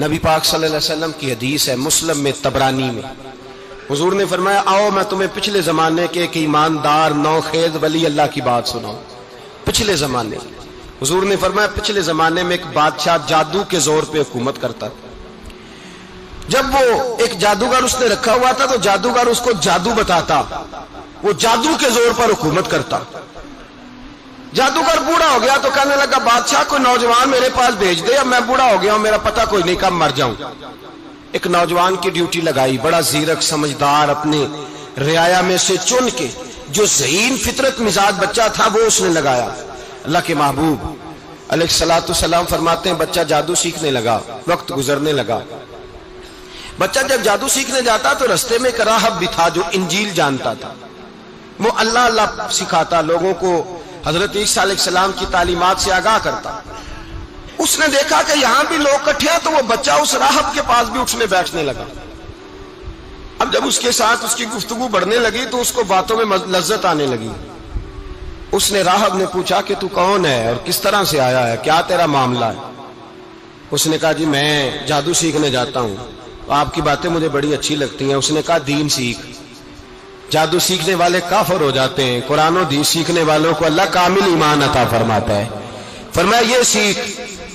نبی پاک صلی اللہ علیہ وسلم کی حدیث ہے مسلم میں طبرانی میں، حضور نے فرمایا آؤ میں تمہیں پچھلے زمانے کے ایک ایماندار نوخیز ولی اللہ کی بات سناؤں۔ پچھلے زمانے حضور نے فرمایا پچھلے زمانے میں ایک بادشاہ جادو کے زور پہ حکومت کرتا تھا۔ جب وہ ایک جادوگر اس نے رکھا ہوا تھا تو جادوگر اس کو جادو بتاتا، وہ جادو کے زور پر حکومت کرتا۔ جادوگر بوڑھا ہو گیا تو کہنے لگا بادشاہ کوئی نوجوان میرے پاس بھیج دے، اب میں بوڑھا ہو گیا ہوں، میرا پتہ کوئی نہیں کب مر جاؤں۔ ایک نوجوان کی ڈیوٹی لگائی، بڑا زیرک سمجھدار، اپنے رعایا میں سے چن کے جو ذہین فطرت مزاج بچہ تھا وہ اس نے لگایا۔ اللہ کے محبوب علیہ الصلوۃ والسلام فرماتے ہیں بچہ جادو سیکھنے لگا، وقت گزرنے لگا۔ بچہ جب جادو سیکھنے جاتا تو رستے میں ایک راہب بھی تھا جو انجیل جانتا تھا، وہ اللہ اللہ سکھاتا، لوگوں کو حضرت عیسیٰ علیہ السلام کی تعلیمات سے آگاہ کرتا۔ اس نے دیکھا کہ یہاں بھی لوگ اکٹھے ہیں تو وہ بچہ اس راہب کے پاس بھی اٹھنے بیٹھنے لگا۔ اب جب اس کے ساتھ اس کی گفتگو بڑھنے لگی تو اس کو باتوں میں لذت آنے لگی۔ اس نے راہب نے پوچھا کہ تو کون ہے اور کس طرح سے آیا ہے، کیا تیرا معاملہ ہے؟ اس نے کہا جی میں جادو سیکھنے جاتا ہوں، آپ کی باتیں مجھے بڑی اچھی لگتی ہیں۔ اس نے کہا دین سیکھ، جادو سیکھنے والے کافر ہو جاتے ہیں، قرآن و حدیث سیکھنے والوں کو اللہ کامل ایمان عطا فرماتا ہے۔ فرمایا یہ سیکھ۔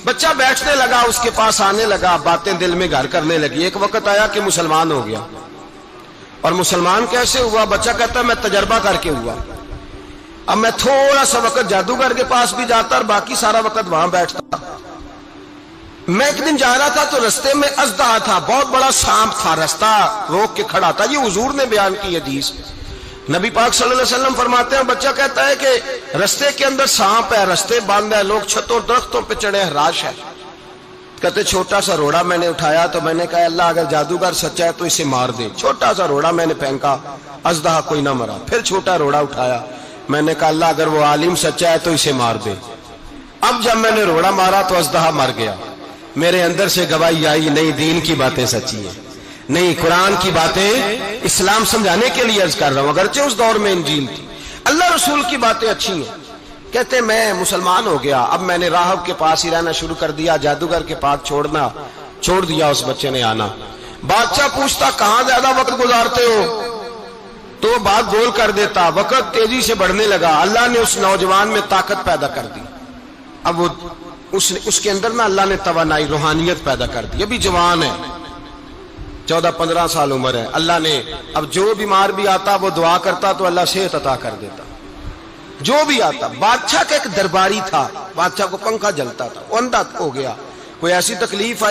بچہ بیٹھنے لگا، اس کے پاس آنے لگا، باتیں دل میں گھر کرنے لگی۔ ایک وقت آیا کہ مسلمان ہو گیا، اور مسلمان کیسے ہوا؟ بچہ کہتا ہے میں تجربہ کر کے ہوا۔ اب میں تھوڑا سا وقت جادوگر کے پاس بھی جاتا اور باقی سارا وقت وہاں بیٹھتا۔ میں ایک دن جا رہا تھا تو رستے میں اژدہا تھا، بہت بڑا سانپ تھا، رستہ روک کے کھڑا تھا۔ یہ حضور نے بیان کی حدیث۔ نبی پاک صلی اللہ علیہ وسلم فرماتے ہیں بچہ کہتا ہے کہ رستے کے اندر سانپ ہے، رستے بند ہے، لوگ چھتوں درختوں پہ چڑھے، ہراش ہے۔ کہتے چھوٹا سا روڑا میں نے اٹھایا تو میں نے کہا اللہ اگر جادوگر سچا ہے تو اسے مار دے۔ چھوٹا سا روڑا میں نے پھینکا، اژدہا کوئی نہ مرا۔ پھر چھوٹا روڑا اٹھایا، میں نے کہا اللہ اگر وہ عالم سچا ہے تو اسے مار دے۔ اب جب میں نے روڑا مارا تو اژدہا مر گیا۔ میرے اندر سے گواہی آئی نہیں دین کی باتیں سچی ہیں، نہیں قرآن کی باتیں اسلام سمجھانے کے لیے عرض کر رہا ہوں، اگرچہ اس دور میں انجیل تھی۔ اللہ رسول کی باتیں اچھی ہیں۔ کہتے میں مسلمان ہو گیا، اب میں نے راہب کے پاس ہی رہنا شروع کر دیا، جادوگر کے پاس چھوڑ دیا۔ اس بچے نے آنا، بادشاہ پوچھتا کہاں زیادہ وقت گزارتے ہو تو وہ بات گول کر دیتا۔ وقت تیزی سے بڑھنے لگا، اللہ نے اس نوجوان میں طاقت پیدا کر دی۔ اب وہ اس کے اندر نا اللہ نے توانائی روحانیت پیدا کر دی، ابھی جوان ہے، 14-15 سال عمر ہے۔ اللہ نے اب جو بیمار بھی آتا وہ دعا کرتا تو اللہ صحت عطا کر دیتا، جو بھی آتا۔ بادشاہ کا ایک درباری تھا، بادشاہ کو پنکھا جلتا تھا، وہ اندھا ہو گیا، کوئی ایسی تکلیف آئی